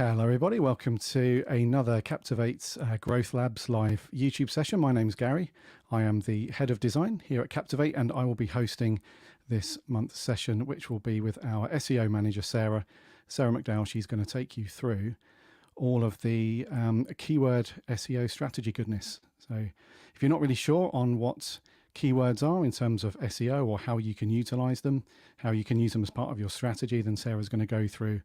Hello everybody, welcome to another Captivate Growth Labs live YouTube session. My name's Gary. I am the head of design here at Captivate, and I will be hosting this month's session, which will be with our SEO manager, Sarah McDowell. She's going to take you through all of the keyword SEO strategy goodness. So if you're not really sure on what keywords are in terms of SEO or how you can utilize them, how you can use them as part of your strategy, then Sarah's going to go through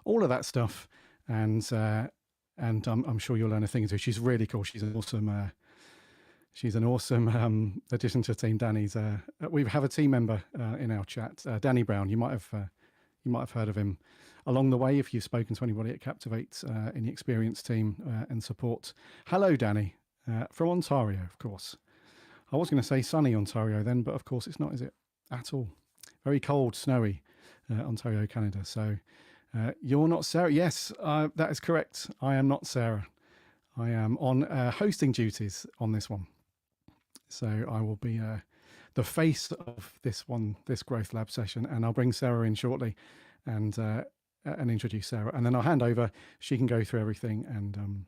all of that stuff. And I'm sure you'll learn a thing or two. She's really cool. She's an awesome addition to the team. Danny's we have a team member in our chat, Danny Brown. You might have heard of him along the way if you've spoken to anybody at Captivate in the experience team and support. Hello, Danny, from Ontario, of course. I was going to say sunny Ontario then, but of course it's not, is it? At all. Very cold, snowy Ontario, Canada. So you're not Sarah. Yes, that is correct. I am not Sarah. I am on hosting duties on this one. So I will be the face of this Growth Lab session, and I'll bring Sarah in shortly and introduce Sarah. And then I'll hand over. She can go through everything and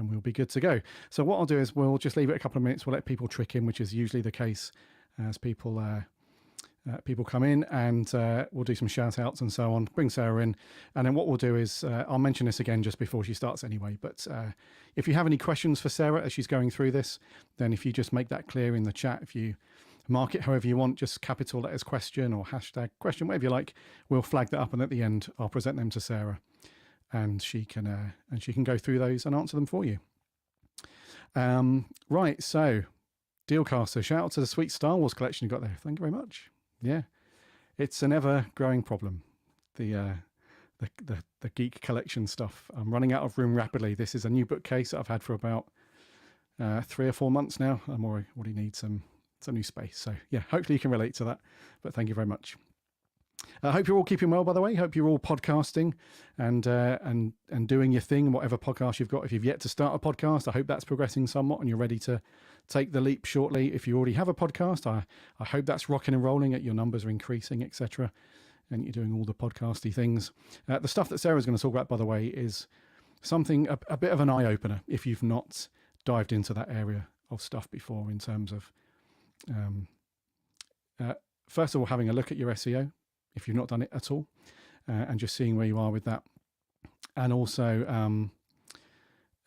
we'll be good to go. So what I'll do is we'll just leave it a couple of minutes. We'll let people trick in, which is usually the case as people come in, and we'll do some shout outs and so on, bring Sarah in. And then what we'll do is I'll mention this again just before she starts anyway, but if you have any questions for Sarah as she's going through this, then if you just make that clear in the chat, if you mark it however you want, just capital letters question or hashtag question, whatever you like, we'll flag that up, and at the end I'll present them to Sarah, and she can go through those and answer them for you. Right, so Dealcaster, shout out to the sweet Star Wars collection you got there. Thank you very much. Yeah, it's an ever-growing problem, the geek collection stuff. I'm running out of room rapidly. This is a new bookcase that I've had for about 3 or 4 months now. I'm already need some new space. So yeah, hopefully you can relate to that. But thank you very much. I hope you're all keeping well, by the way. Hope you're all podcasting and doing your thing, whatever podcast you've got. If you've yet to start a podcast, I hope that's progressing somewhat and you're ready to take the leap shortly. If you already have a podcast, I hope that's rocking and rolling, your numbers are increasing, etc. And you're doing all the podcasty things. The stuff that Sarah's going to talk about, by the way, is something, a bit of an eye-opener if you've not dived into that area of stuff before, in terms of, first of all, having a look at your SEO, if you've not done it at all, and just seeing where you are with that. And also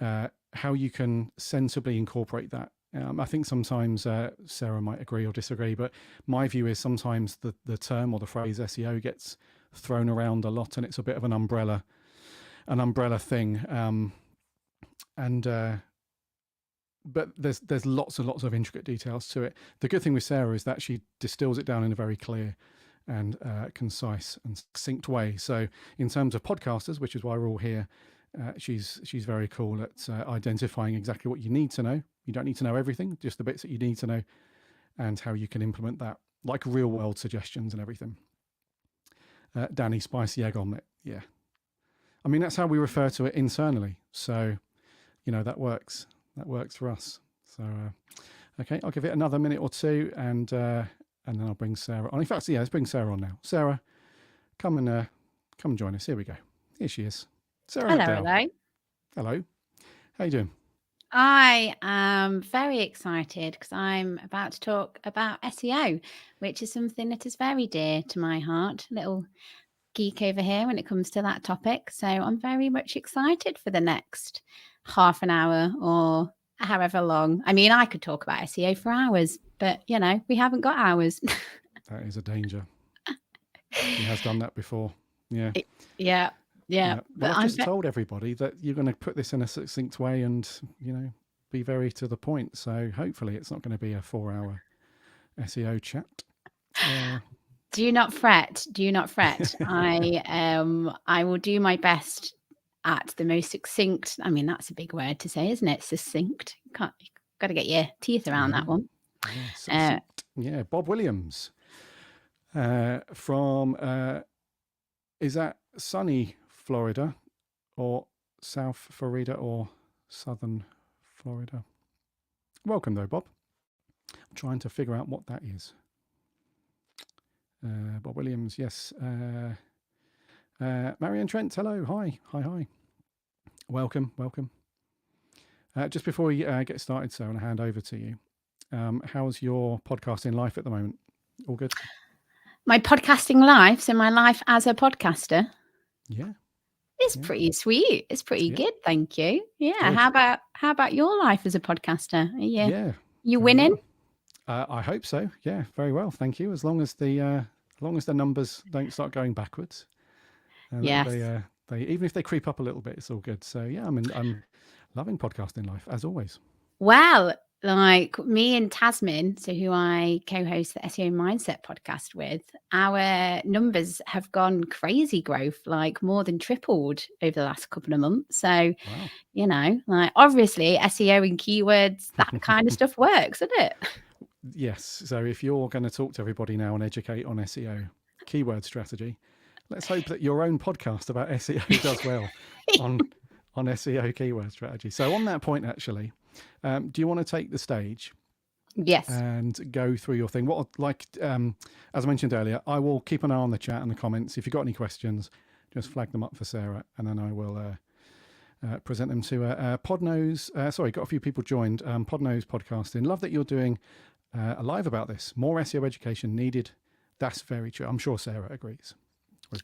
how you can sensibly incorporate that. I think sometimes Sarah might agree or disagree, but my view is sometimes the term or the phrase SEO gets thrown around a lot, and it's a bit of an umbrella thing. But there's lots and lots of intricate details to it. The good thing with Sarah is that she distills it down in a very clear and concise and succinct way. So in terms of podcasters, which is why we're all here, she's very cool at identifying exactly what you need to know. You don't need to know everything, just the bits that you need to know, and how you can implement that, like real world suggestions and everything. Danny, spicy egg omelette. Yeah. I mean, that's how we refer to it internally. So, that works. That works for us. So, okay, I'll give it another minute or two, and then I'll bring Sarah on. In fact, yeah, let's bring Sarah on now. Sarah, come and join us. Here we go. Here she is. Sarah McDowell. Hello. Hello. How you doing? I am very excited because I'm about to talk about SEO, which is something that is very dear to my heart. Little geek over here when it comes to that topic. So I'm very much excited for the next half an hour or however long. I mean, I could talk about SEO for hours, but we haven't got hours. That is a danger. He has done that before. Yeah. Yeah. Well, I've just told everybody that you're going to put this in a succinct way and, be very to the point. So hopefully it's not going to be a 4-hour SEO chat. Do not fret. I will do my best at the most succinct. I mean, that's a big word to say, isn't it? Succinct. You've got to get your teeth around that one. Yeah, Bob Williams from, is that sunny Florida or South Florida or Southern Florida? Welcome though, Bob. I'm trying to figure out what that is. Bob Williams, yes. Marianne Trent, hello, hi. Welcome. Just before we get started, Sarah, and I hand over to you, how's your podcasting life at the moment? All good? My podcasting life, so my life as a podcaster, Yeah. is Yeah. pretty sweet. It's pretty Yeah. good, thank you. Yeah. Good. How about your life as a podcaster? Are Yeah. you Very winning? well. I hope so. Yeah. Very well. Thank you. As long as the numbers don't start going backwards, and Yes. they even if they creep up a little bit, it's all good. So yeah, I'm loving podcasting life as always. Well, like me and Tasmin, so who I co-host the SEO Mindset podcast with, our numbers have gone crazy growth, like more than tripled over the last couple of months. So, Wow. you know, like obviously SEO and keywords, that kind of stuff works, doesn't it? Yes. So if you're going to talk to everybody now and educate on SEO keyword strategy, let's hope that your own podcast about SEO does well on SEO keyword strategy. So on that point, actually, do you want to take the stage Yes. and go through your thing? What, like, as I mentioned earlier, I will keep an eye on the chat and the comments. If you've got any questions, just flag them up for Sarah, and then I will present them to Podnose. Sorry, got a few people joined. Podnose Podcasting. Love that you're doing a live about this. More SEO education needed. That's very true. I'm sure Sarah agrees.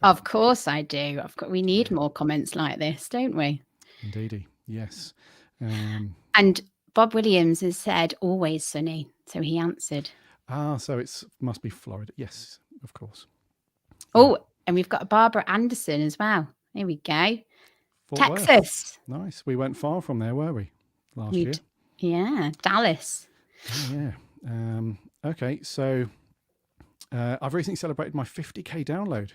Of course I do. We need more comments like this, don't we? Indeedy. Yes. And Bob Williams has said always sunny. So he answered. So it must be Florida. Yes, of course. Oh, and we've got Barbara Anderson as well. There we go. Fort Texas. Worth. Nice. We went far from there, were we? Last year. Yeah. Dallas. Oh, yeah. Okay. So I've recently celebrated my 50k download.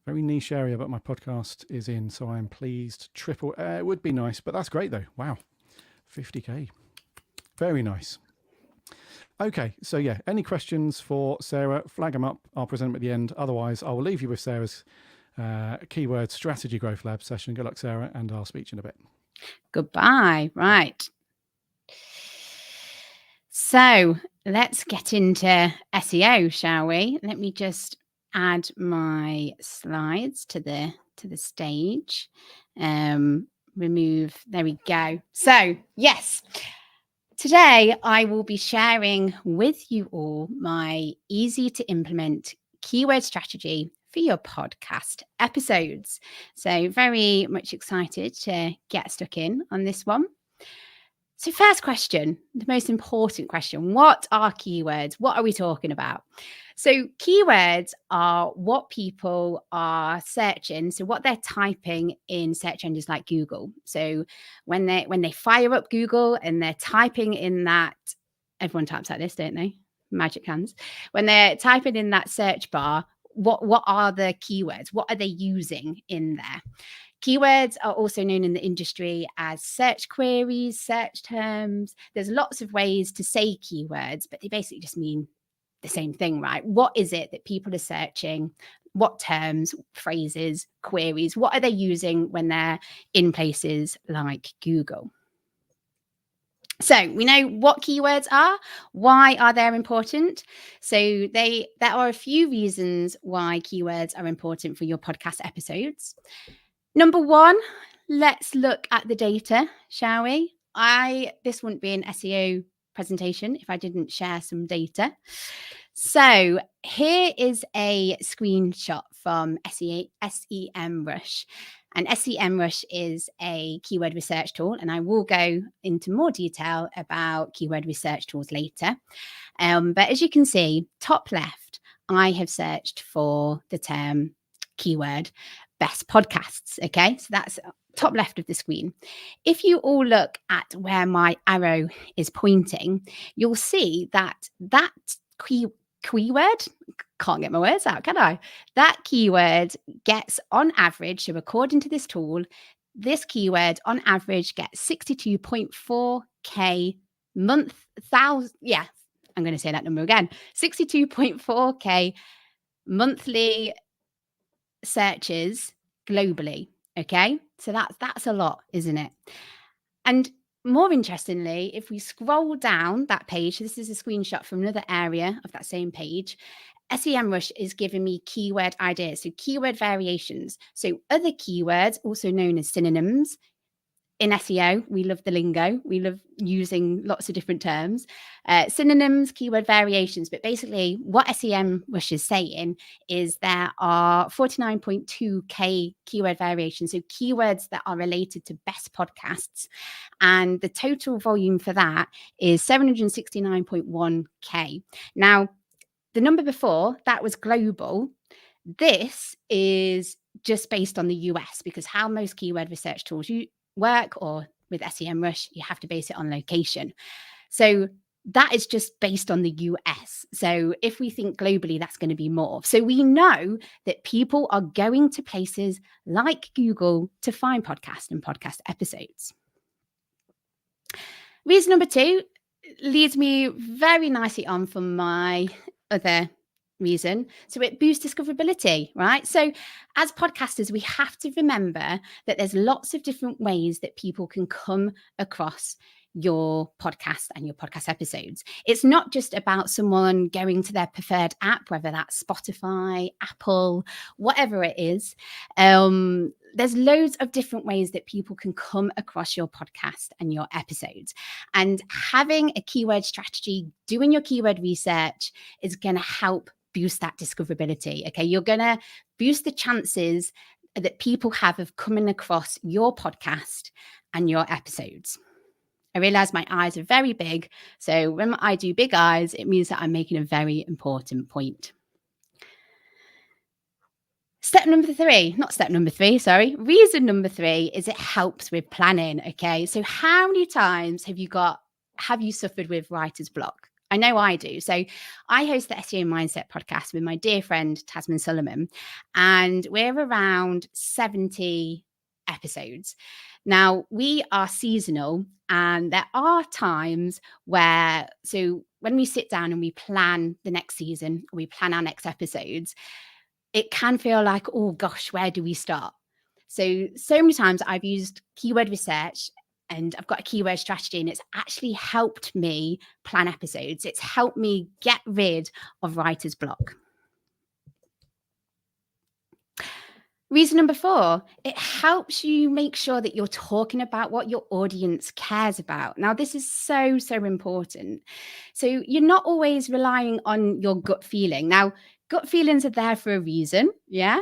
Very niche area, but my podcast is in, so I'm pleased. Triple. It would be nice, but that's great though. Wow. 50k. Very nice. Okay, so yeah, any questions for Sarah, flag them up. I'll present them at the end. Otherwise, I will leave you with Sarah's keyword strategy growth lab session. Good luck, Sarah, and I'll speak to you in a bit. Goodbye. Right. So let's get into SEO, shall we? Let me just add my slides to the stage. Remove. There we go. So yes. Today, I will be sharing with you all my easy to implement keyword strategy for your podcast episodes. So very much excited to get stuck in on this one. So first question, the most important question, what are keywords? What are we talking about? So keywords are what people are searching. So what they're typing in search engines like Google. So when they fire up Google and they're typing in that, everyone types like this, don't they? Magic hands. When they're typing in that search bar, what are the keywords? What are they using in there? Keywords are also known in the industry as search queries, search terms. There's lots of ways to say keywords, but they basically just mean the same thing, right? What is it that people are searching? What terms, phrases, queries, what are they using when they're in places like Google? So we know what keywords are. Why are they important? So there are a few reasons why keywords are important for your podcast episodes. Number one, let's look at the data, shall we? This wouldn't be an SEO presentation if I didn't share some data. So here is a screenshot from SEMrush. And SEMrush is a keyword research tool, and I will go into more detail about keyword research tools later. But as you can see, top left, I have searched for the term keyword best podcasts. Okay, so that's top left of the screen. If you all look at where my arrow is pointing, you'll see that keyword, can't get my words out, can I? That keyword gets on average, so according to this tool, this keyword on average gets 62.4k I'm going to say that number again, 62.4k monthly searches globally. Okay, so that's a lot, isn't it? And more interestingly, if we scroll down that page, this is a screenshot from another area of that same page, SEMrush is giving me keyword ideas, so keyword variations. So other keywords, also known as synonyms. In SEO, we love the lingo. We love using lots of different terms. Synonyms, keyword variations. But basically, what SEMrush is saying is there are 49.2K keyword variations, so keywords that are related to best podcasts. And the total volume for that is 769.1K. Now, the number before, that was global. This is just based on the US, because how most keyword research tools work, or with SEMrush, you have to base it on location. So that is just based on the US. So if we think globally, that's going to be more. So we know that people are going to places like Google to find podcasts and podcast episodes. Reason number 2 leads me very nicely on from my other reason. So it boosts discoverability, right? So as podcasters, we have to remember that there's lots of different ways that people can come across your podcast and your podcast episodes. It's not just about someone going to their preferred app, whether that's Spotify, Apple, whatever it is. There's loads of different ways that people can come across your podcast and your episodes. And having a keyword strategy, doing your keyword research is going to help boost that discoverability. Okay, you're going to boost the chances that people have of coming across your podcast and your episodes. I realize my eyes are very big. So when I do big eyes, it means that I'm making a very important point. Reason number 3 is it helps with planning. Okay. So how many times have you suffered with writer's block? I know I do. So I host the SEO Mindset podcast with my dear friend, Tasman Solomon, and we're around 70 episodes. Now, we are seasonal, and there are times where, so when we sit down and we plan the next season, we plan our next episodes, it can feel like, oh gosh, where do we start? So many times I've used keyword research and I've got a keyword strategy, and it's actually helped me plan episodes. It's helped me get rid of writer's block. Reason number 4, it helps you make sure that you're talking about what your audience cares about. Now, this is so important. So you're not always relying on your gut feeling. Now, gut feelings are there for a reason. Yeah.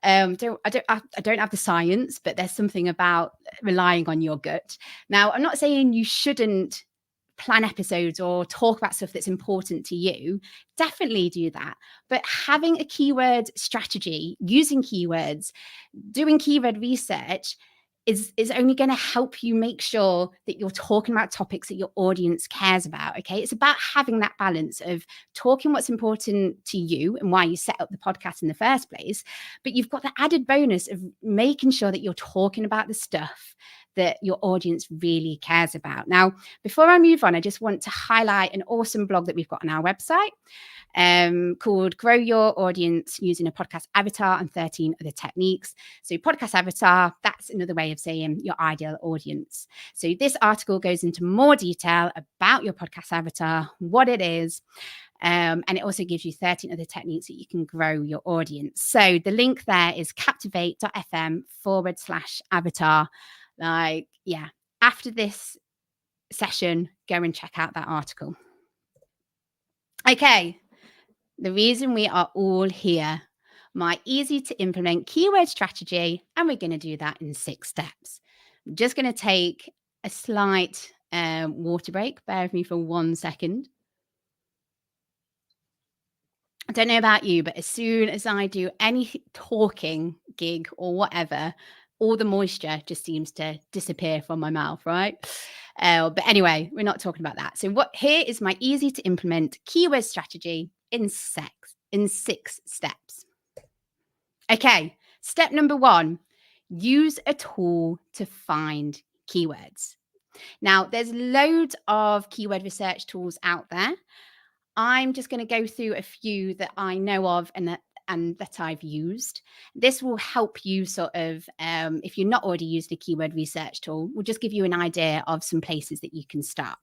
I don't have the science, but there's something about relying on your gut. Now, I'm not saying you shouldn't plan episodes or talk about stuff that's important to you. Definitely do that. But having a keyword strategy, using keywords, doing keyword research is only going to help you make sure that you're talking about topics that your audience cares about. Okay. It's about having that balance of talking what's important to you and why you set up the podcast in the first place. But you've got the added bonus of making sure that you're talking about the stuff that your audience really cares about. Now, before I move on, I just want to highlight an awesome blog that we've got on our website called Grow Your Audience Using a Podcast Avatar and 13 Other Techniques. So podcast avatar, that's another way of saying your ideal audience. So this article goes into more detail about your podcast avatar, what it is, and it also gives you 13 other techniques that you can grow your audience. So the link there is captivate.fm/avatar. After this session, go and check out that article. Okay, the reason we are all here, my easy to implement keyword strategy, and we're going to do that in 6 steps. I'm just going to take a slight water break. Bear with me for 1 second. I don't know about you, but as soon as I do any talking gig or whatever, all the moisture just seems to disappear from my mouth, right? But anyway, we're not talking about that. So here is my easy to implement keyword strategy in 6 steps. Okay, step number 1, use a tool to find keywords. Now, there's loads of keyword research tools out there. I'm just going to go through a few that I know of and that I've used. This will help you sort of, if you're not already using a keyword research tool, we'll just give you an idea of some places that you can start.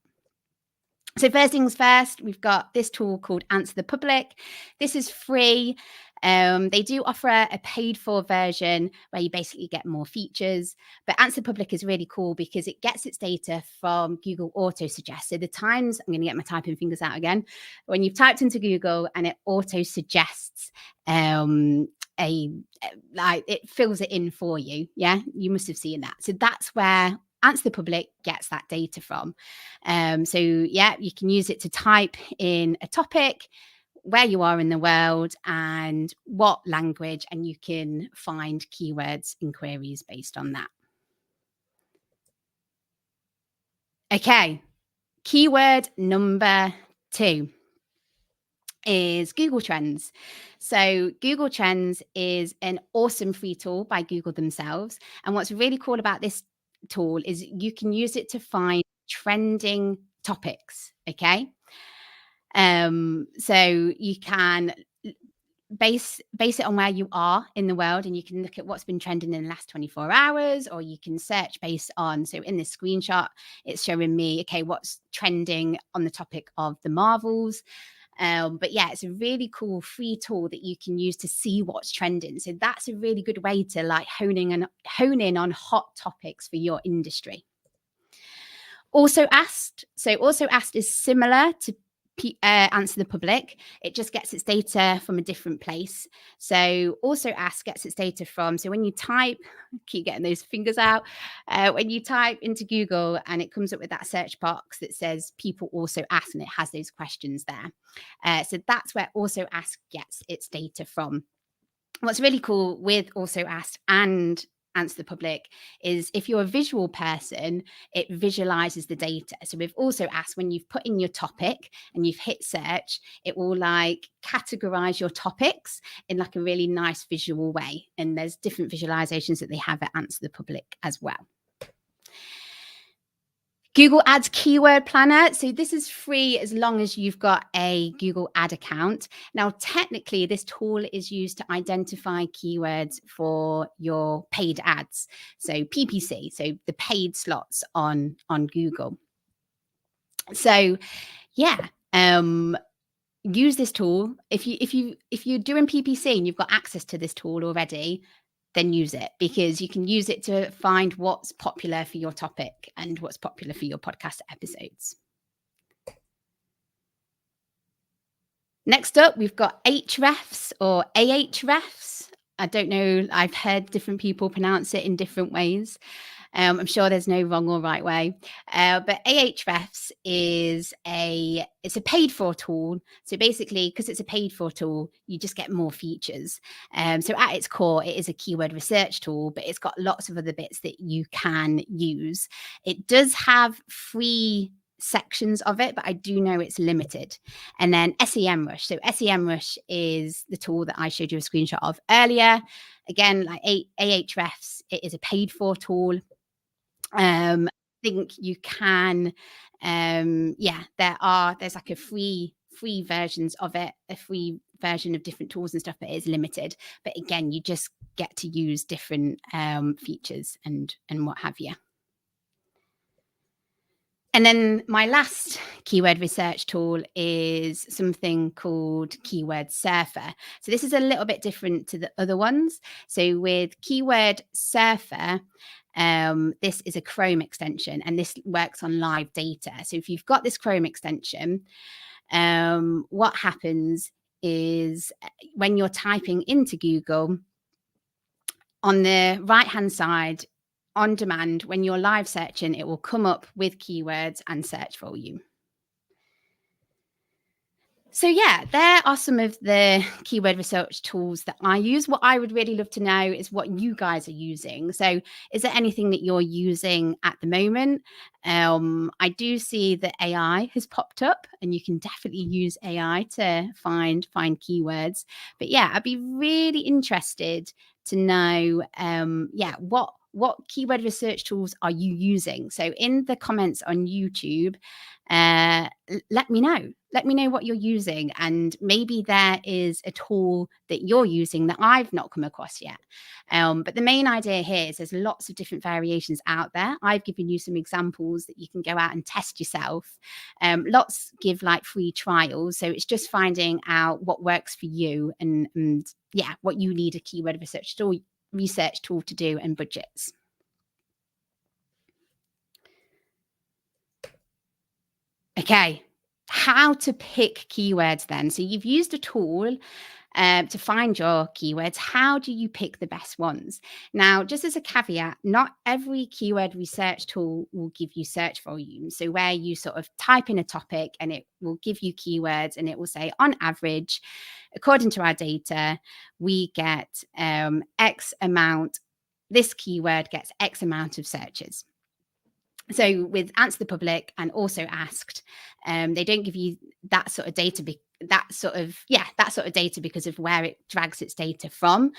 So first things first, we've got this tool called Answer the Public. This is free. They do offer a paid for version where you basically get more features, but Answer the Public is really cool because it gets its data from Google Auto Suggest. So the times, I'm going to get my typing fingers out again, when you've typed into Google and it auto suggests like it fills it in for you. Yeah, you must have seen that. So that's where Answer the Public gets that data from. So yeah, you can use it to type in a topic, where you are in the world and what language, and you can find keywords in queries based on that. Okay, keyword number 2 is Google Trends. So Google Trends is an awesome free tool by Google themselves. And what's really cool about this tool is you can use it to find trending topics. Okay. So you can base it on where you are in the world, and you can look at what's been trending in the last 24 hours, or you can search based on, so in this screenshot it's showing me, okay, what's trending on the topic of the Marvels. But yeah, it's a really cool free tool that you can use to see what's trending. So that's a really good way to like hone in on hot topics for your industry. Also Asked. So Also Asked is similar to Answer the Public. It just gets its data from a different place. So Also Asked gets its data from, so when you type, keep getting those fingers out, when you type into Google and it comes up with that search box that says people also ask, and it has those questions there. So that's where Also Asked gets its data from. What's really cool with Also Asked and Answer the Public is if you're a visual person, it visualizes the data. So we've Also Asked, when you've put in your topic and you've hit search, it will like categorize your topics in like a really nice visual way. And there's different visualizations that they have at Answer the Public as well. Google Ads Keyword Planner. So this is free as long as you've got a Google Ad account. Now, technically, this tool is used to identify keywords for your paid ads. So PPC, so the paid slots on Google. So yeah, use this tool. If you're doing PPC and you've got access to this tool already, then use it, because you can use it to find what's popular for your topic and what's popular for your podcast episodes. Next up, we've got Ahrefs or Ahrefs. I don't know. I've heard different people pronounce it in different ways. I'm sure there's no wrong or right way. But Ahrefs is it's a paid for tool. So basically, because it's a paid for tool, you just get more features. So at its core, it is a keyword research tool, but it's got lots of other bits that you can use. It does have free sections of it, but I do know it's limited. And then SEMrush. So SEMrush is the tool that I showed you a screenshot of earlier. Again, like Ahrefs, it is a paid for tool. I think you can, there's like a free versions of it, a free version of different tools and stuff, but it's limited. But again, you just get to use different features and what have you. And then my last keyword research tool is something called Keyword Surfer. So this is a little bit different to the other ones. So with Keyword Surfer, this is a Chrome extension, and this works on live data. So if you've got this Chrome extension, what happens is when you're typing into Google, on the right-hand side, on demand, when you're live searching, it will come up with keywords and search for you. So yeah, there are some of the keyword research tools that I use. What I would really love to know is what you guys are using. So is there anything that you're using at the moment? I do see that AI has popped up, and you can definitely use AI to find keywords. But yeah, I'd be really interested to know, what keyword research tools are you using? So in the comments on YouTube, let me know. Let me know what you're using, and maybe there is a tool that you're using that I've not come across yet. But the main idea here is there's lots of different variations out there. I've given you some examples that you can go out and test yourself. Lots give like free trials, so it's just finding out what works for you and yeah, what you need a keyword research tool to do, and budgets. Okay, how to pick keywords then. So you've used a tool to find your keywords. How do you pick the best ones? Now, just as a caveat, not every keyword research tool will give you search volume. So where you sort of type in a topic and it will give you keywords, and it will say, on average, according to our data, we get X amount, this keyword gets X amount of searches. So with Answer the Public and Also Asked, they don't give you that sort of data, that sort of data because of where it drags its data from.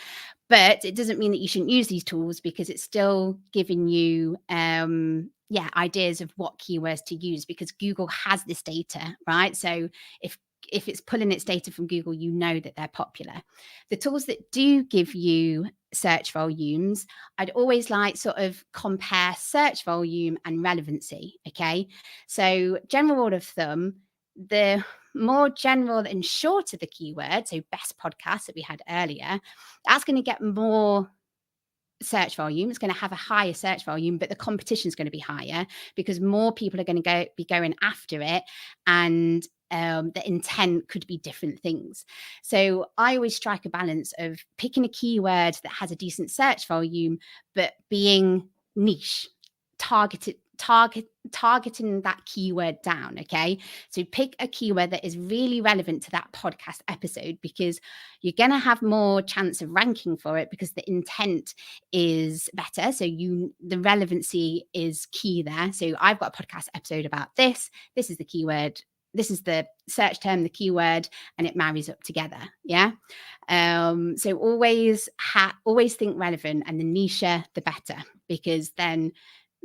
But it doesn't mean that you shouldn't use these tools, because it's still giving you ideas of what keywords to use, because Google has this data, right? So if it's pulling its data from Google, you know that they're popular. The tools that do give you search volumes, I'd always like sort of compare search volume and relevancy. Okay. So general rule of thumb, the more general and shorter the keyword, so best podcast that we had earlier, that's going to get more search volume. It's going to have a higher search volume, but the competition is going to be higher because more people are going to be going after it, and the intent could be different things. So I always strike a balance of picking a keyword that has a decent search volume, but being niche, targeting that keyword down. Okay. So pick a keyword that is really relevant to that podcast episode, because you're going to have more chance of ranking for it because the intent is better. So the relevancy is key there. So I've got a podcast episode about this. This is the keyword. This is the search term, the keyword, and it marries up together. Yeah. So always think relevant, and the niche, the better, because then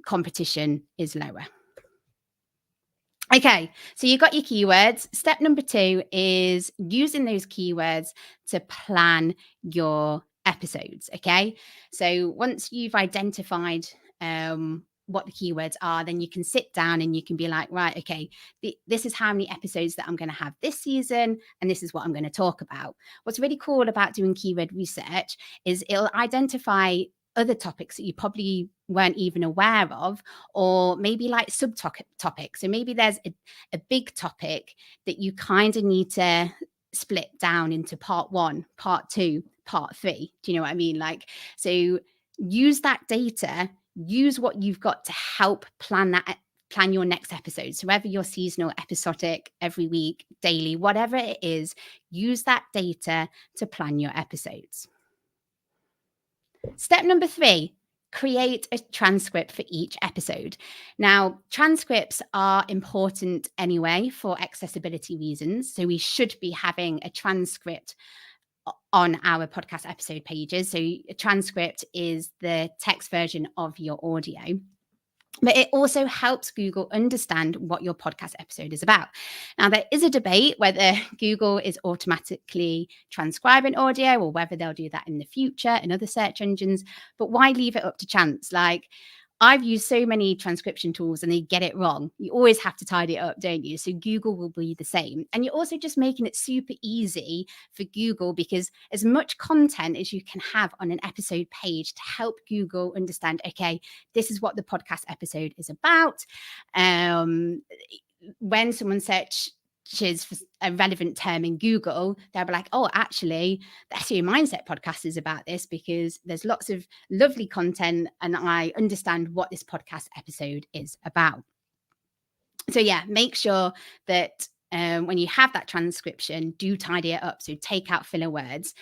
competition is lower. Okay, so you got your keywords. Step number 2 is using those keywords to plan your episodes. Okay, so once you've identified what the keywords are, then you can sit down and you can be like, right, okay, this is how many episodes that I'm going to have this season, and this is what I'm going to talk about. What's really cool about doing keyword research is it'll identify other topics that you probably weren't even aware of, or maybe like subtopics. So maybe there's a big topic that you kind of need to split down into part 1, part 2, part 3. Do you know what I mean? Like, so use that data, use what you've got to help plan your next episode. So whether you're seasonal, episodic, every week, daily, whatever it is, use that data to plan your episodes. Step number 3, create a transcript for each episode. Now, transcripts are important anyway for accessibility reasons. So we should be having a transcript on our podcast episode pages. So a transcript is the text version of your audio. But it also helps Google understand what your podcast episode is about. Now, there is a debate whether Google is automatically transcribing audio or whether they'll do that in the future in other search engines. But why leave it up to chance? Like, I've used so many transcription tools and they get it wrong. You always have to tidy it up, don't you? So Google will be the same. And you're also just making it super easy for Google, because as much content as you can have on an episode page to help Google understand, okay, this is what the podcast episode is about. When someone searches for a relevant term in Google, they'll be like, oh, actually, the SEO Mindset podcast is about this, because there's lots of lovely content and I understand what this podcast episode is about. So yeah, make sure that when you have that transcription, do tidy it up. So take out filler words.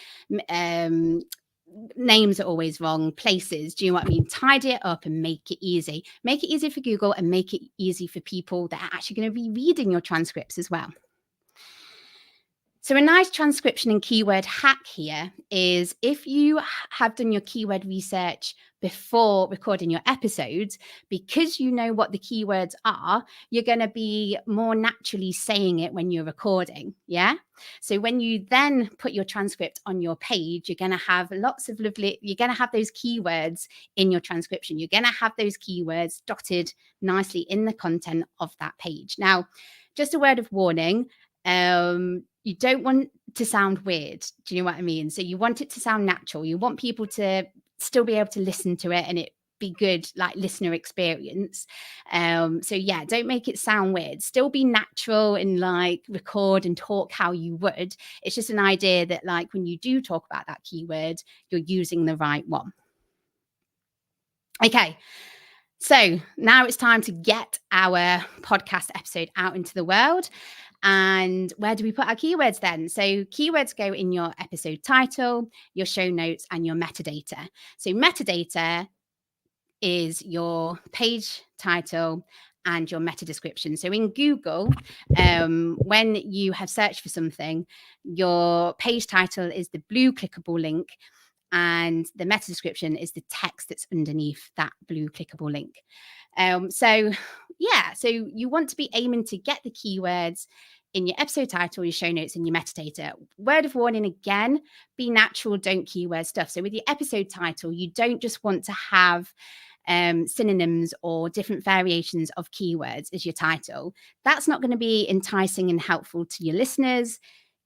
Names are always wrong, places, do you know what I mean? Tidy it up and make it easy. Make it easy for Google and make it easy for people that are actually going to be reading your transcripts as well. So a nice transcription and keyword hack here is if you have done your keyword research before recording your episodes, because you know what the keywords are, you're going to be more naturally saying it when you're recording. Yeah. So when you then put your transcript on your page, you're going to have lots of you're going to have those keywords in your transcription. You're going to have those keywords dotted nicely in the content of that page. Now, just a word of warning. You don't want to sound weird. Do you know what I mean? So you want it to sound natural. You want people to still be able to listen to it and it be good, like listener experience. So yeah, don't make it sound weird. Still be natural and like record and talk how you would. It's just an idea that like when you do talk about that keyword, you're using the right one. Okay. So now it's time to get our podcast episode out into the world. And where do we put our keywords then? So keywords go in your episode title, your show notes, and your metadata. So metadata is your page title and your meta description. So in Google, when you have searched for something, your page title is the blue clickable link and the meta description is the text that's underneath that blue clickable link. So you want to be aiming to get the keywords in your episode title, your show notes, and your metadata. Word of warning again, be natural, don't keyword stuff. So with your episode title, you don't just want to have synonyms or different variations of keywords as your title. That's not going to be enticing and helpful to your listeners.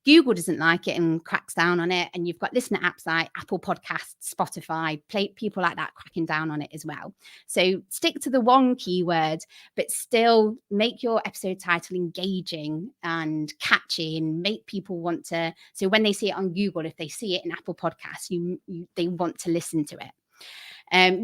Google doesn't like it and cracks down on it. And you've got listener apps like Apple Podcasts, Spotify, people like that cracking down on it as well. So stick to the one keyword, but still make your episode title engaging and catchy and make people want to. So when they see it on Google, if they see it in Apple Podcasts, they want to listen to it.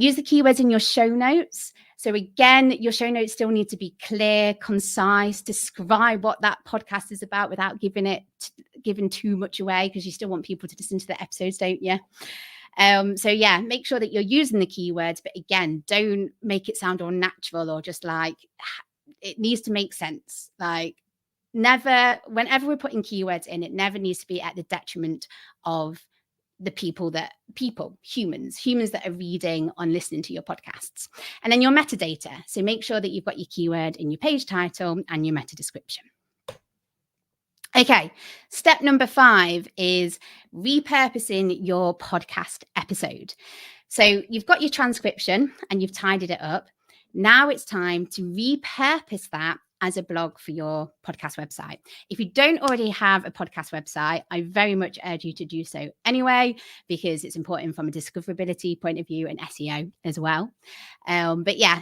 Use the keywords in your show notes. So again, your show notes still need to be clear, concise, describe what that podcast is about without giving too much away, because you still want people to listen to the episodes, don't you? Make sure that you're using the keywords, but again, don't make it sound all natural or just like it needs to make sense. Like whenever we're putting keywords in, it never needs to be at the detriment of the humans that are reading or listening to your podcasts. And then your metadata. So make sure that you've got your keyword in your page title and your meta description. Okay, step number 5 is repurposing your podcast episode. So you've got your transcription and you've tidied it up. Now it's time to repurpose that as a blog for your podcast website. If you don't already have a podcast website, I very much urge you to do so anyway, because it's important from a discoverability point of view and SEO as well.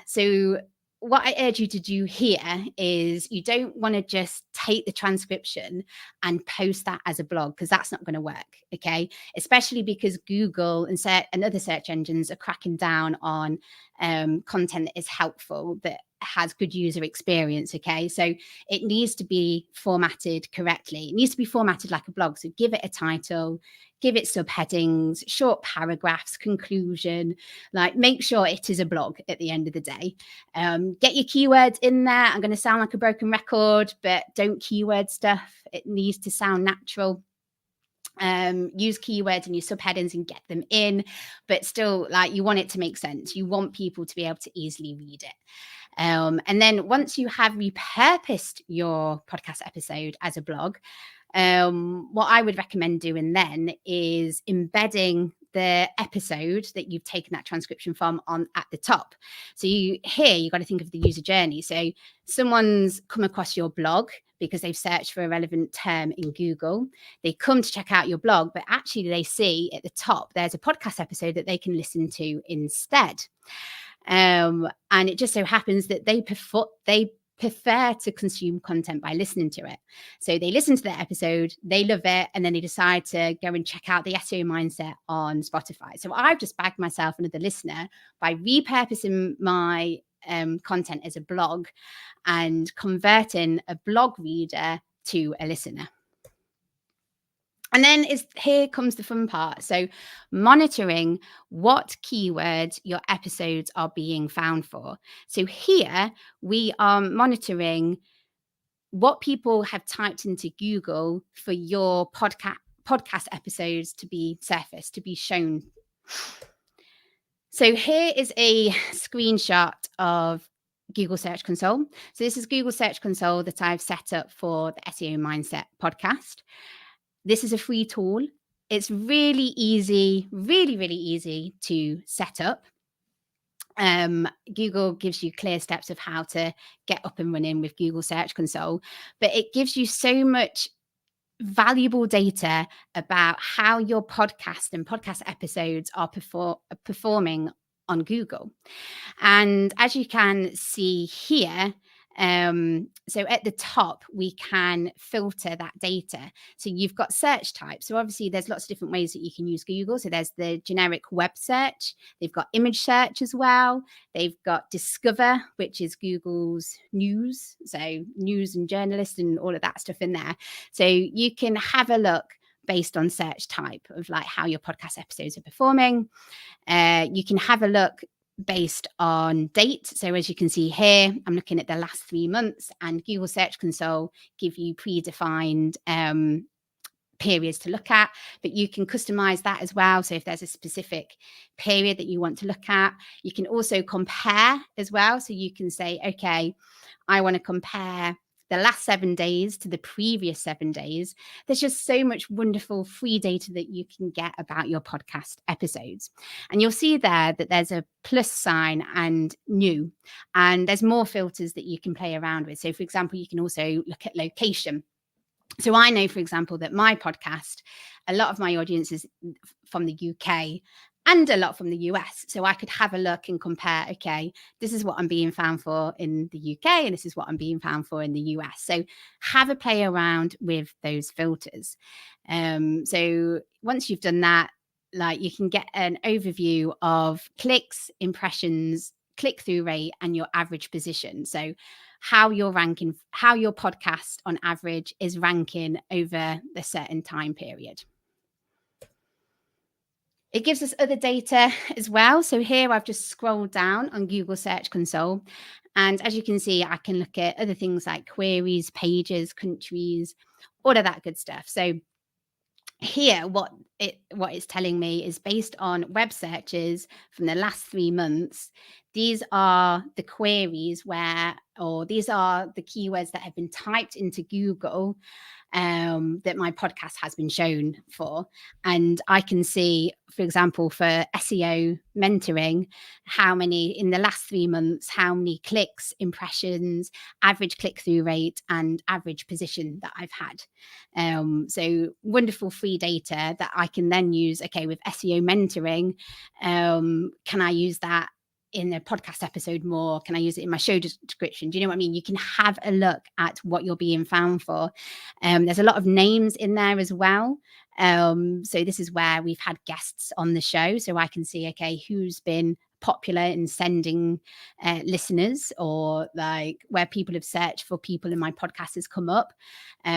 So what I urge you to do here is you don't want to just take the transcription and post that as a blog, because that's not going to work, okay? Especially because Google and other search engines are cracking down on content that is helpful, that has good user experience, okay? So it needs to be formatted correctly. It needs to be formatted like a blog. So give it a title, give it subheadings, short paragraphs, conclusion, like make sure it is a blog at the end of the day. Get your keywords in there. I'm going to sound like a broken record, but don't keyword stuff. It needs to sound natural. Use keywords and your subheadings and get them in, but still, like, you want it to make sense. You want people to be able to easily read it. And then once you have repurposed your podcast episode as a blog, what I would recommend doing then is embedding the episode that you've taken that transcription from on at the top. So you've got to think of the user journey. So someone's come across your blog because they've searched for a relevant term in Google. They come to check out your blog, but actually they see at the top there's a podcast episode that they can listen to instead. And it just so happens that they prefer to consume content by listening to it. So they listen to the episode, they love it, and then they decide to go and check out the SEO Mindset on Spotify. So I've just bagged myself another listener by repurposing my content as a blog and converting a blog reader to a listener. And then here comes the fun part. So monitoring what keywords your episodes are being found for. So here we are monitoring what people have typed into Google for your podcast episodes to be surfaced, to be shown. So here is a screenshot of Google Search Console. So this is Google Search Console that I've set up for the SEO Mindset podcast. This is a free tool. It's really easy, really, really easy to set up. Google gives you clear steps of how to get up and running with Google Search Console, but it gives you so much valuable data about how your podcast and podcast episodes are performing on Google. And as you can see here, so at the top, we can filter that data. So you've got search types. So obviously there's lots of different ways that you can use Google. So there's the generic web search. They've got image search as well. They've got Discover, which is Google's news. So news and journalists and all of that stuff in there. So you can have a look based on search type of like how your podcast episodes are performing. You can have a look based on date. So as you can see here, I'm looking at the last 3 months, and Google Search Console give you predefined periods to look at, but you can customize that as well. So if there's a specific period that you want to look at, you can also compare as well. So you can say, okay, I want to compare the last 7 days to the previous 7 days. There's just so much wonderful free data that you can get about your podcast episodes. And you'll see there that there's a plus sign and new, and there's more filters that you can play around with. So for example, you can also look at location. So I know, for example, that my podcast, a lot of my audience is from the UK and a lot from the US. So I could have a look and compare, okay, this is what I'm being found for in the UK and this is what I'm being found for in the US. So have a play around with those filters. So once you've done that, like you can get an overview of clicks, impressions, click-through rate, and your average position. So how you're ranking, how your podcast on average is ranking over a certain time period. It gives us other data as well. So here I've just scrolled down on Google Search Console. And as you can see, I can look at other things like queries, pages, countries, all of that good stuff. So here, what it's telling me is based on web searches from the last 3 months. These are the queries these are the keywords that have been typed into Google that my podcast has been shown for. And I can see, for example, for SEO mentoring, how many in the last 3 months, how many clicks, impressions, average click-through rate, and average position that I've had. So wonderful free data that I can then use. Okay, with SEO mentoring, can I use that in a podcast episode more? Can I use it in my show description? Do you know what I mean? You can have a look at what you're being found for. There's a lot of names in there as well. So this is where we've had guests on the show. So I can see, okay, who's been popular in sending listeners, or like where people have searched for people in my podcast has come up.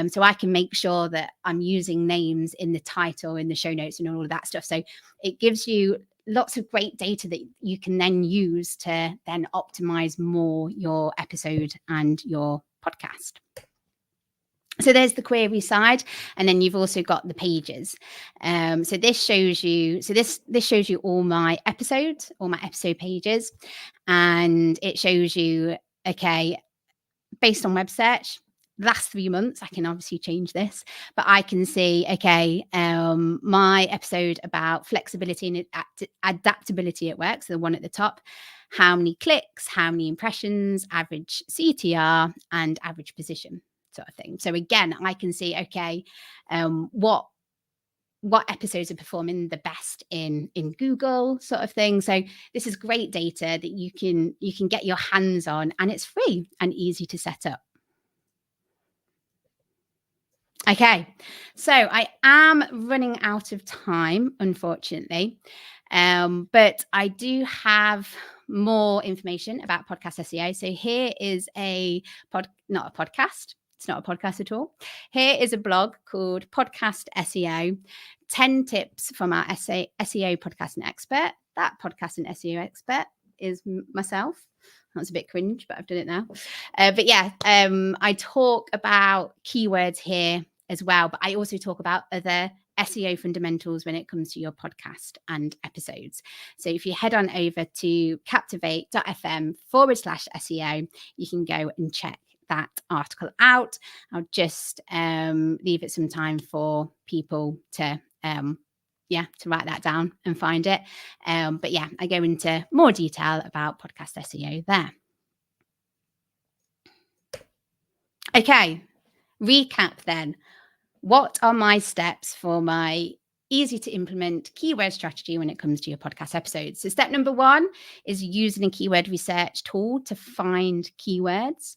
So I can make sure that I'm using names in the title, in the show notes, and all of that stuff. So it gives you lots of great data that you can then use to then optimize more your episode and your podcast. So there's the query side, and then you've also got the pages. So this shows you, this shows you all my episodes, all my episode pages, and it shows you, okay, based on web search, last 3 months, I can obviously change this, but I can see, okay, my episode about flexibility and adaptability at work, so the one at the top, how many clicks, how many impressions, average CTR, and average position, sort of thing. So again, I can see, okay, what episodes are performing the best in Google, sort of thing. So this is great data that you can get your hands on, and it's free and easy to set up. Okay, so I am running out of time, unfortunately, but I do have more information about podcast SEO. So here is not a podcast. It's not a podcast at all. Here is a blog called Podcast SEO, 10 tips from our SEO podcasting expert. That podcasting SEO expert is myself. That's a bit cringe, but I've done it now. But yeah, I talk about keywords here as well, but I also talk about other SEO fundamentals when it comes to your podcast and episodes. So if you head on over to captivate.fm/SEO, you can go and check that article out. I'll just leave it some time for people to to write that down and find it. But yeah, I go into more detail about podcast SEO there. Okay, recap then. What are my steps for my easy to implement keyword strategy when it comes to your podcast episodes? So step number 1 is using a keyword research tool to find keywords.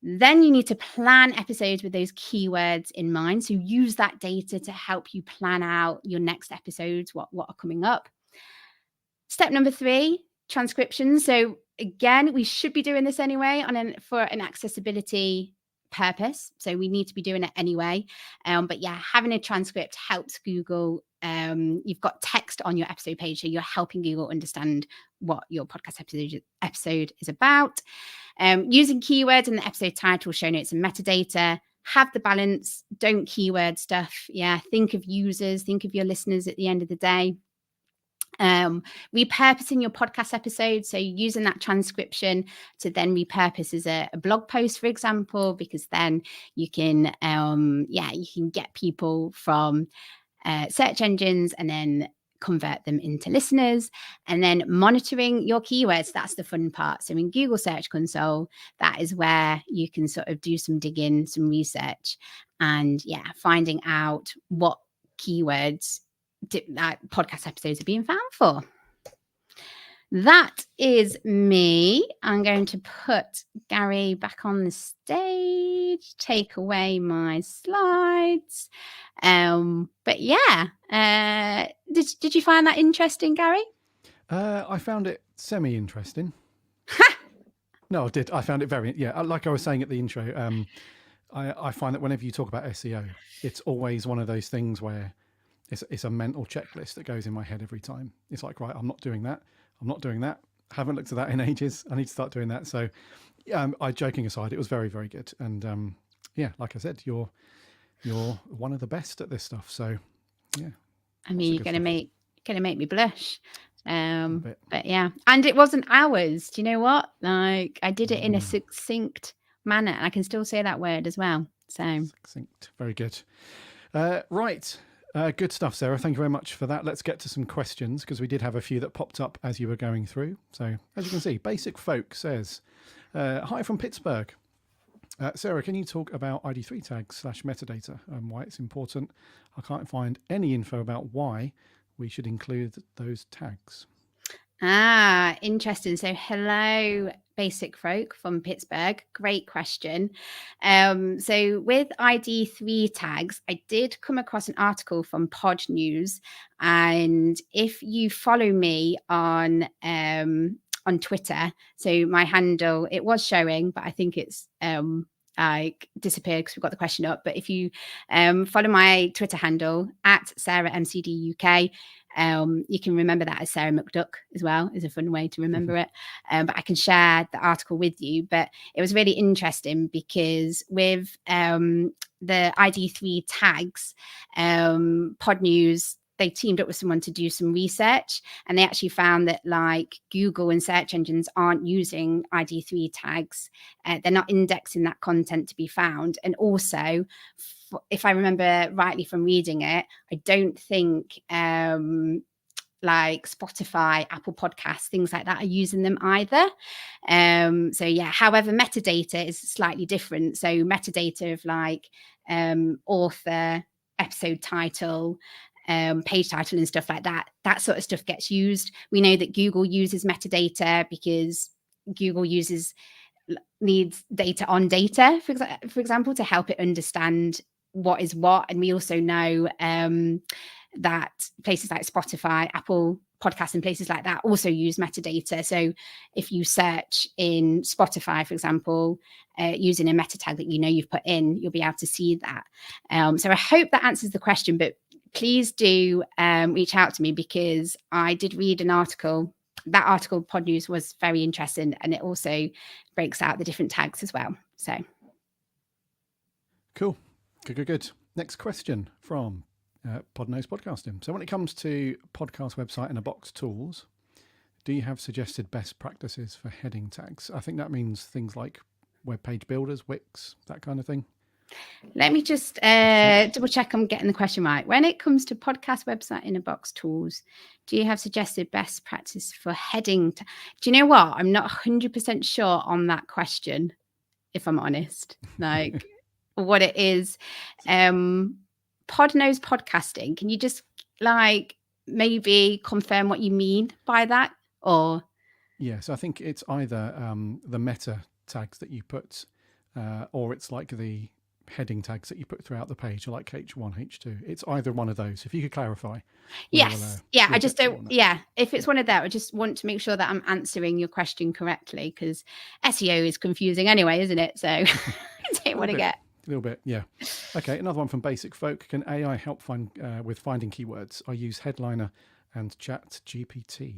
Then you need to plan episodes with those keywords in mind. So use that data to help you plan out your next episodes, what are coming up. Step number 3, transcription. So again, we should be doing this anyway for an accessibility purpose. So we need to be doing it anyway. But yeah, having a transcript helps Google. You've got text on your episode page, so you're helping Google understand what your podcast episode is about. Using keywords in the episode title, show notes, and metadata. Have the balance. Don't keyword stuff. Yeah, think of users, think of your listeners at the end of the day. Repurposing your podcast episode, so using that transcription to then repurpose as a blog post, for example, because then you can you can get people from search engines and then convert them into listeners. And then monitoring your keywords, that's the fun part. So in Google Search Console, that is where you can sort of do some digging, some research, and finding out what keywords podcast episodes are being found for. That is me. I'm going to put Gary back on the stage, take away my slides. But yeah, did you find that interesting, Gary? I found it semi-interesting. No, I did. I found it very, like I was saying at the intro, I find that whenever you talk about SEO, it's always one of those things where it's a mental checklist that goes in my head every time. It's like, right, I'm not doing that. Haven't looked at that in ages. I need to start doing that. So I joking aside, it was very, very good. And like I said, you're one of the best at this stuff. So yeah. I mean, you're gonna make me blush. But yeah. And it wasn't hours. Do you know what? Like, I did it in a succinct manner. And I can still say that word as well. So succinct. Very good. Right. Good stuff, Sarah. Thank you very much for that. Let's get to some questions, because we did have a few that popped up as you were going through. So as you can see, Basic Folk says, hi from Pittsburgh. Sarah, can you talk about ID3 tags / metadata and why it's important? I can't find any info about why we should include those tags. Interesting. So hello, Basic Folk from Pittsburgh. Great question. So with ID3 tags, I did come across an article from Pod News, and if you follow me on Twitter, so my handle, it was showing, but I think it's like disappeared because we've got the question up. But if you follow my Twitter handle at Sarah MCD UK, you can remember that as Sarah McDuck as well. Is a fun way to remember it. But I can share the article with you. But it was really interesting because with the ID3 tags, Pod News, they teamed up with someone to do some research, and they actually found that like Google and search engines aren't using ID3 tags. They're not indexing that content to be found. And also, if I remember rightly from reading it, I don't think like Spotify, Apple Podcasts, things like that are using them either. So yeah, however, metadata is slightly different. So metadata of like author, episode title, page title and stuff like that, that sort of stuff gets used. We know that Google uses metadata because Google needs data on data, for example, to help it understand what is what. And we also know that places like Spotify, Apple Podcasts and places like that also use metadata. So if you search in Spotify, for example, using a meta tag that you know you've put in, you'll be able to see that. So I hope that answers the question, but please do reach out to me, because I did read an article that article, Pod News, was very interesting, and it also breaks out the different tags as well. So cool. Good. Next question from Podnose Podcasting. So when it comes to podcast website in a box tools, do you have suggested best practices for heading tags? I think that means things like web page builders, Wix, that kind of thing. Let me just double check I'm getting the question right. When it comes to podcast website in a box tools, do you have suggested best practice for heading? Do you know what? I'm not 100% sure on that question, if I'm honest. Like what it is. Podnose Podcasting. Can you just like maybe confirm what you mean by that? Or yeah, so I think it's either the meta tags that you put, or it's like the heading tags that you put throughout the page, like H1, H2. It's either one of those. If you could clarify. Yes. I just don't. Yeah. If it's one of that, I just want to make sure that I'm answering your question correctly, because SEO is confusing anyway, isn't it? So I don't want to get. A little bit, yeah. Okay, another one from Basic Folk. Can AI help with finding keywords? I use Headliner and Chat GPT.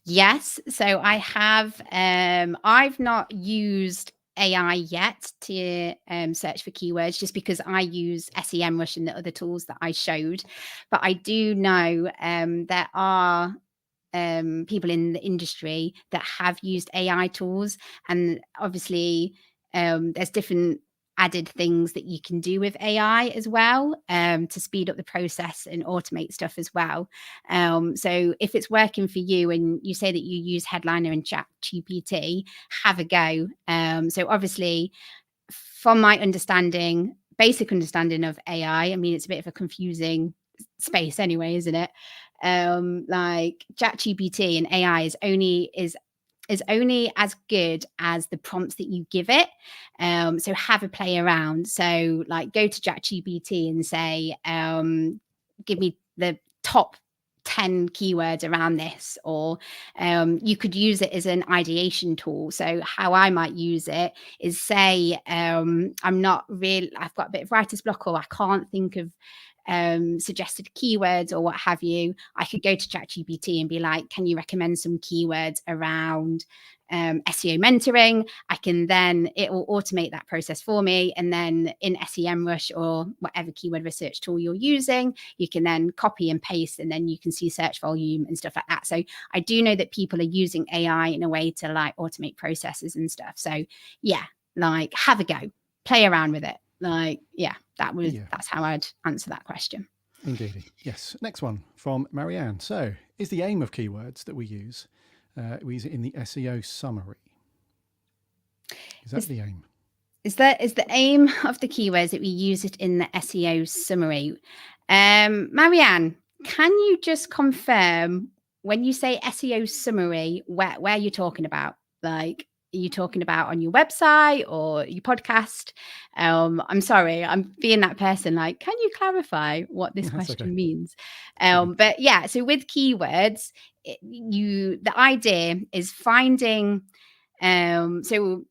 Yes. So I have. I've not used AI yet to search for keywords, just because I use SEMrush and the other tools that I showed. But I do know there are people in the industry that have used AI tools, and obviously there's different added things that you can do with AI as well, to speed up the process and automate stuff as well. So if it's working for you and you say that you use Headliner and Chat GPT, have a go. So obviously, from my understanding, basic understanding of AI, I mean, it's a bit of a confusing space anyway, isn't it? Like ChatGPT and AI is only as good as the prompts that you give it. So have a play around. So like go to ChatGPT and say, give me the top 10 keywords around this, or you could use it as an ideation tool. So how I might use it is say, I've got a bit of writer's block, or I can't think of suggested keywords or what have you. I could go to ChatGPT and be like, can you recommend some keywords around SEO mentoring? It will automate that process for me. And then in SEMrush or whatever keyword research tool you're using, you can then copy and paste, and then you can see search volume and stuff like that. So I do know that people are using AI in a way to like automate processes and stuff. So yeah, like have a go, play around with it. Like, yeah, that's how I'd answer that question. Indeed. Yes. Next one from Marianne. So is the aim of keywords that we use it in the SEO summary? Is that the aim? Is the aim of the keywords that we use it in the SEO summary? Marianne, can you just confirm when you say SEO summary, where you're talking about? Like, are you talking about on your website or your podcast? I'm sorry, I'm being that person. Like, can you clarify what this question means? But yeah, so with keywords, the idea is finding. The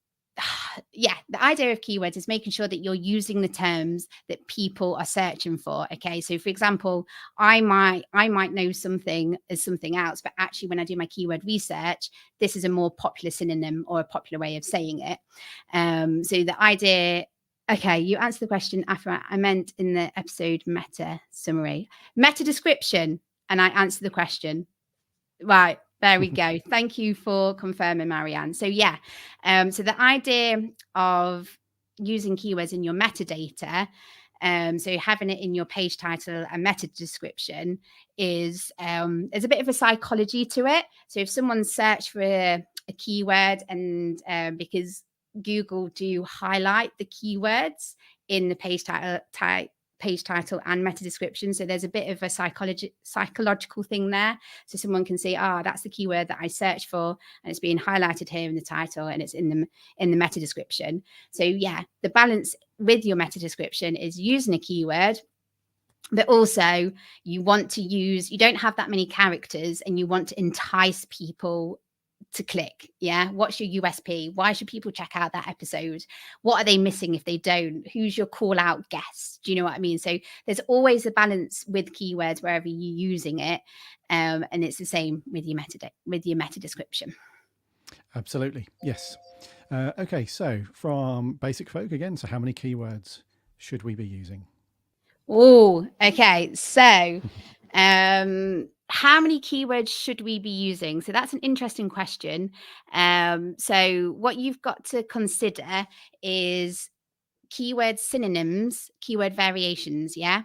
idea of keywords is making sure that you're using the terms that people are searching for. Okay, so for example, I might know something as something else, but actually when I do my keyword research, this is a more popular synonym or a popular way of saying it. So the idea. Okay, you answered the question after I meant in the episode meta summary, meta description, and I answered the question. Right. There we go. Thank you for confirming, Marianne. So yeah, so the idea of using keywords in your metadata, so having it in your page title and meta description is there's a bit of a psychology to it. So if someone searched for a keyword, and because Google do highlight the keywords in the page title and meta description, so there's a bit of a psychological thing there, so someone can see, that's the keyword that I searched for, and it's being highlighted here in the title, and it's in the meta description. So yeah, the balance with your meta description is using a keyword, but also you don't have that many characters, and you want to entice people to click? Yeah. What's your USP? Why should people check out that episode? What are they missing if they don't? Who's your call out guest? Do you know what I mean? So there's always a balance with keywords wherever you're using it. And it's the same with your meta description. Absolutely. Yes. Okay. So from basic folk again. So how many keywords should we be using? Oh, okay. So how many keywords should we be using? So that's an interesting question. So what you've got to consider is keyword synonyms, keyword variations. Yeah.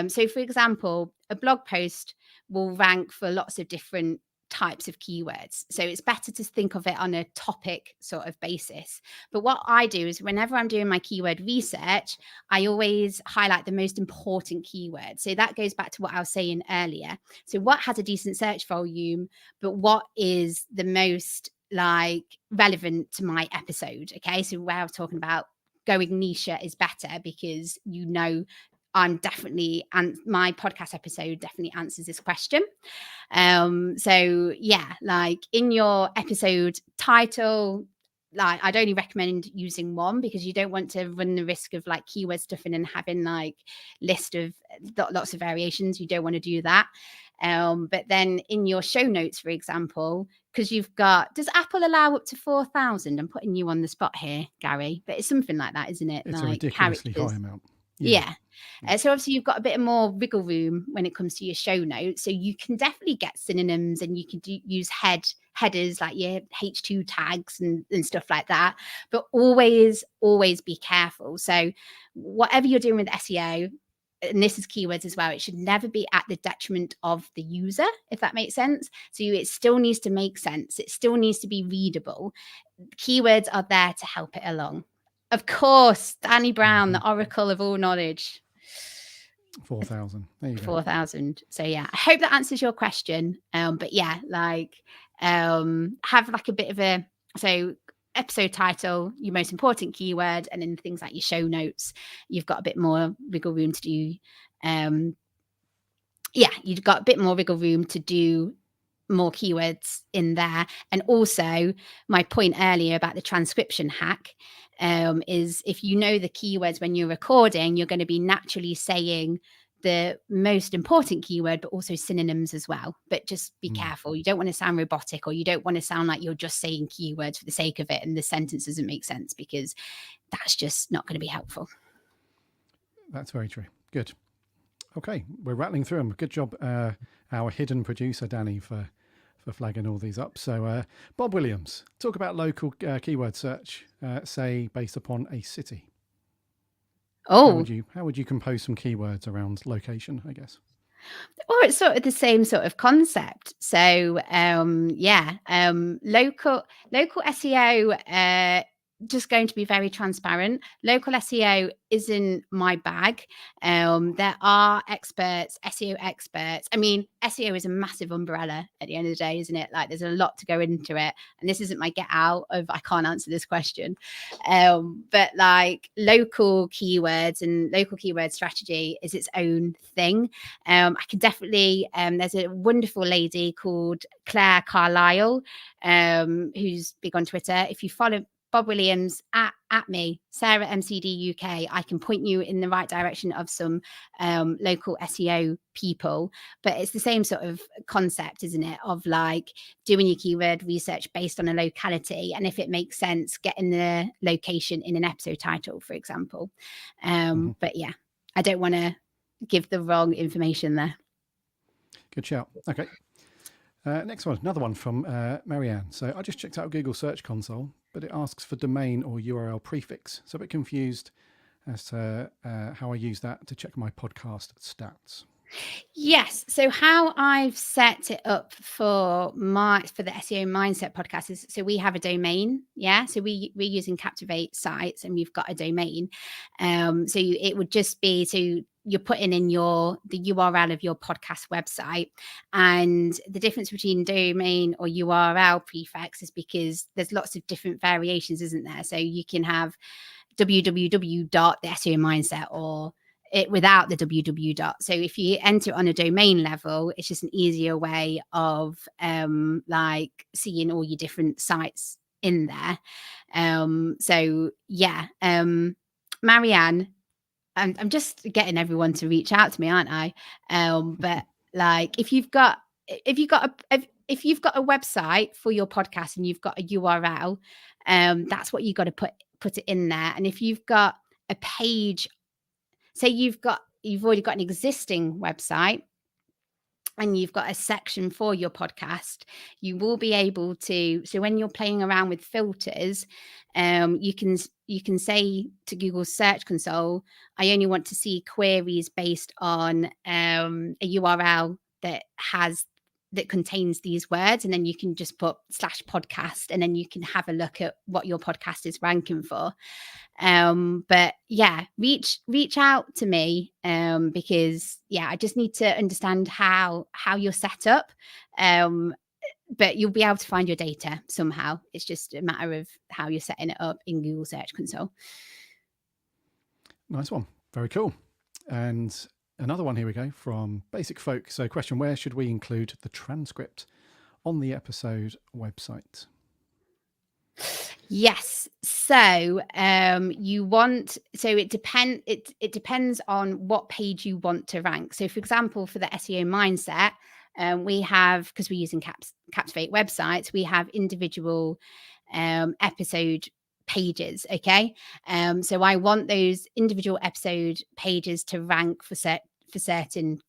So for example, a blog post will rank for lots of different types of keywords. So it's better to think of it on a topic sort of basis. But what I do is whenever I'm doing my keyword research, I always highlight the most important keywords. So that goes back to what I was saying earlier. So what has a decent search volume, but what is the most like relevant to my episode? Okay. So where I was talking about going niche is better because I'm definitely, and my podcast episode definitely answers this question. So yeah, like in your episode title, like I'd only recommend using one because you don't want to run the risk of like keyword stuffing and having like list of lots of variations. You don't want to do that. But then in your show notes, for example, because you've got, does Apple allow up to 4,000? I'm putting you on the spot here, Gary, but it's something like that, isn't it? It's like a ridiculously characters. high amount. Yeah. So obviously you've got a bit more wiggle room when it comes to your show notes. So you can definitely get synonyms and you can use headers like your H2 tags and stuff like that. But always be careful. So whatever you're doing with SEO, and this is keywords as well, it should never be at the detriment of the user, if that makes sense. So it still needs to make sense. It still needs to be readable. Keywords are there to help it along. Of course, Danny Brown, the oracle of all knowledge. 4,000. There you go. 4,000. So yeah, I hope that answers your question. But yeah, like have like a bit of a, so episode title, your most important keyword, and then things like your show notes, you've got a bit more wiggle room to do. You've got a bit more wiggle room to do more keywords in there. And also my point earlier about the transcription hack is if you know the keywords when you're recording, you're going to be naturally saying the most important keyword, but also synonyms as well. But just be careful. You don't want to sound robotic, or you don't want to sound like you're just saying keywords for the sake of it and the sentence doesn't make sense, because that's just not going to be helpful. That's very true. Good. Okay, we're rattling through them. Good job, our hidden producer, Danny, for flagging all these up. So Bob Williams, talk about local keyword search, say based upon a city. Oh, how would you compose some keywords around location, I guess? Or it's sort of the same sort of concept. So local SEO, just going to be very transparent. Local SEO isn't my bag. There are experts, SEO experts. I mean, SEO is a massive umbrella at the end of the day, isn't it? Like there's a lot to go into it. And this isn't my get out of I can't answer this question. But like local keywords and local keyword strategy is its own thing. I can definitely, there's a wonderful lady called Claire Carlisle, who's big on Twitter. If you follow Bob Williams at me, Sarah MCD UK, I can point you in the right direction of some local SEO people. But it's the same sort of concept, isn't it? Of like doing your keyword research based on a locality, and if it makes sense, getting the location in an episode title, for example. But yeah, I don't want to give the wrong information there. Good shout. Okay. Next one, another one from Marianne. So I just checked out Google Search Console, but it asks for domain or URL prefix. So a bit confused as to how I use that to check my podcast stats. Yes. So how I've set it up for the SEO Mindset podcast is, so we have a domain. Yeah. So we're using Captivate sites and we've got a domain. It would just be, so you're putting in the URL of your podcast website, and the difference between domain or URL prefix is because there's lots of different variations, isn't there? So you can have www.the SEO Mindset, or it without the www dot. So if you enter it on a domain level, it's just an easier way of like seeing all your different sites in there. So yeah, Marianne, I'm just getting everyone to reach out to me, aren't I? But like if you've got a website for your podcast and you've got a URL, that's what you got to put it in there. And if you've got a page, say you've already got an existing website and you've got a section for your podcast, you will be able to, so when you're playing around with filters, you can say to Google Search Console, I only want to see queries based on a URL that contains these words, and then you can just put /podcast, and then you can have a look at what your podcast is ranking for. But yeah, reach out to me, because yeah, I just need to understand how you're set up. But you'll be able to find your data somehow. It's just a matter of how you're setting it up in Google Search Console. Nice one. Very cool. And another one, here we go, from Basic Folk. So question, where should we include the transcript on the episode website? Yes. So it depends on what page you want to rank. So for example, for the SEO mindset, we have, because we're using Captivate websites, we have individual episode pages. Okay. So I want those individual episode pages to rank for certain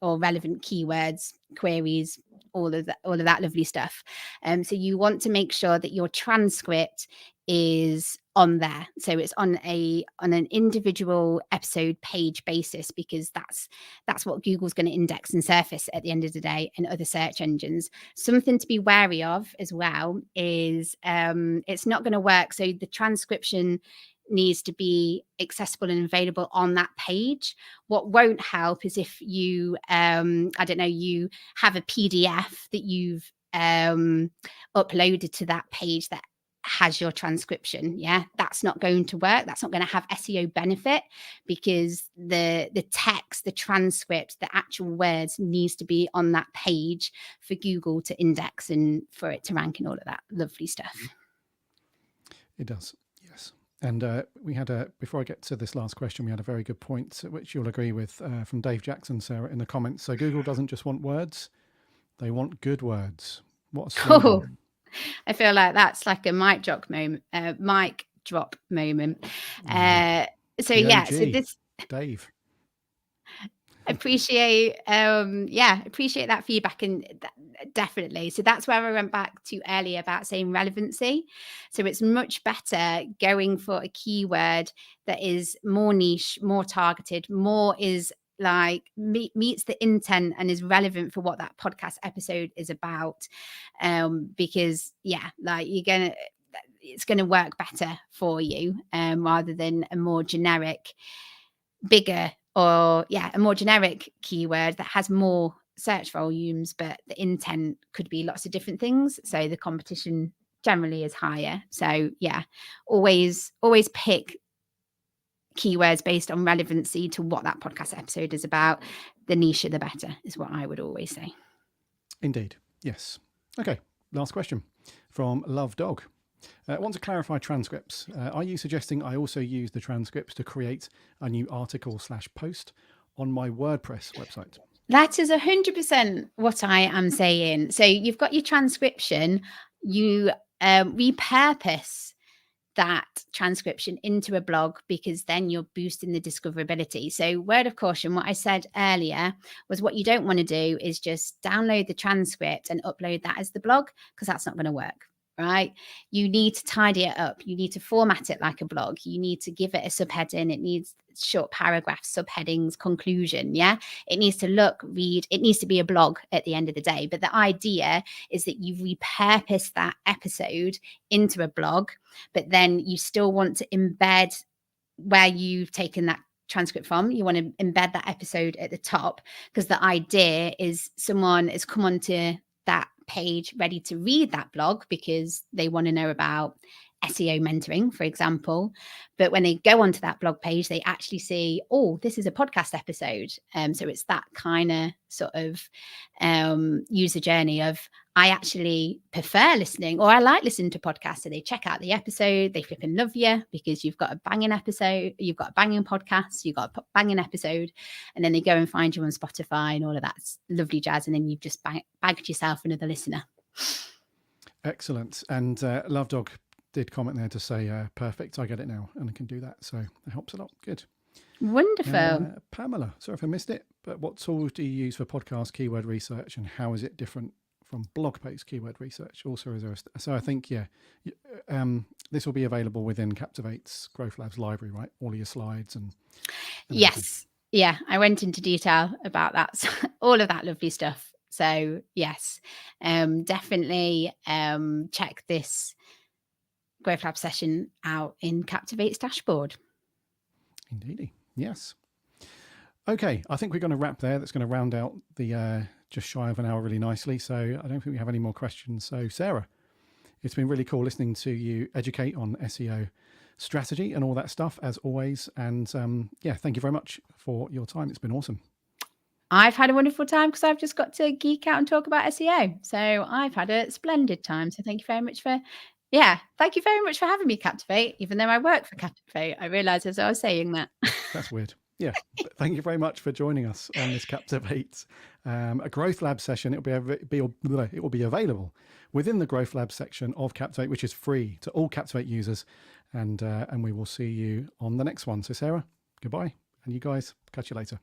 or relevant keywords, queries, all of that lovely stuff. So you want to make sure that your transcript is on there. So it's on an individual episode page basis, because that's what Google's going to index and surface at the end of the day, and other search engines. Something to be wary of as well is it's not going to work. So the transcription needs to be accessible and available on that page. What won't help is if you you have a PDF that you've uploaded to that page that has your transcription. Yeah, that's not going to work. That's not going to have SEO benefit, because the text, the transcript, the actual words needs to be on that page for Google to index and for it to rank and all of that lovely stuff. It does, yes. And we had before I get to this last question, we had a very good point, which you'll agree with, from Dave Jackson, Sarah, in the comments. So Google doesn't just want words, they want good words. What a slogan. Cool. I feel like that's like a mic drop moment. So yeah, so this Dave. appreciate that feedback, and definitely. So that's where I went back to earlier about saying relevancy. So it's much better going for a keyword that is more niche, more targeted, more is like meets the intent and is relevant for what that podcast episode is about, because like it's gonna work better for you, rather than a more generic, bigger, or a more generic keyword that has more search volumes, but the intent could be lots of different things, so the competition generally is higher. So always pick keywords based on relevancy to what that podcast episode is about. The niche the better, is what I would always say. Indeed. Yes. Okay, last question from Love Dog. Want to clarify transcripts. Are you suggesting I also use the transcripts to create a new article / post on my WordPress website? That is 100% what I am saying. So you've got your transcription, you repurpose that transcription into a blog, because then you're boosting the discoverability. So word of caution, what I said earlier was, what you don't want to do is just download the transcript and upload that as the blog, because that's not going to work. Right? You need to tidy it up. You need to format it like a blog. You need to give it a subheading. It needs short paragraphs, subheadings, conclusion. Yeah. It needs to look, read. It needs to be a blog at the end of the day. But the idea is that you repurpose that episode into a blog, but then you still want to embed where you've taken that transcript from. You want to embed that episode at the top, because the idea is someone has come onto that page ready to read that blog because they want to know about SEO mentoring, for example. But when they go onto that blog page, they actually see, oh, this is a podcast episode. So it's that kind of sort of user journey of, I actually prefer listening, or I like listening to podcasts. So they check out the episode, they flipping love you because you've got a banging episode, you've got a banging podcast, you've got a banging episode, and then they go and find you on Spotify and all of that lovely jazz. And then you've just bagged yourself another listener. Excellent. And Love Dog did comment there to say, perfect, I get it now, and I can do that. So it helps a lot. Good. Wonderful. Pamela, sorry if I missed it, but what tools do you use for podcast keyword research, and how is it different from blog post keyword research? Also, is there so I think, this will be available within Captivate's Growth Labs library, right? All of your slides and yes. everything. Yeah, I went into detail about that. All of that lovely stuff. So yes, definitely check this Growth Lab session out in Captivate's dashboard. Indeedy. Yes. Okay, I think we're going to wrap there. That's going to round out the just shy of an hour really nicely. So I don't think we have any more questions. So Sarah, it's been really cool listening to you educate on SEO strategy and all that stuff, as always. And thank you very much for your time. It's been awesome. I've had a wonderful time because I've just got to geek out and talk about SEO. So I've had a splendid time. So thank you very much for having me, Captivate, even though I work for Captivate. I realised as I was saying that. That's weird. Yeah. Thank you very much for joining us on this Captivate, a Growth Lab session. It will be available within the Growth Lab section of Captivate, which is free to all Captivate users. And we will see you on the next one. So Sarah, goodbye. And you guys, catch you later.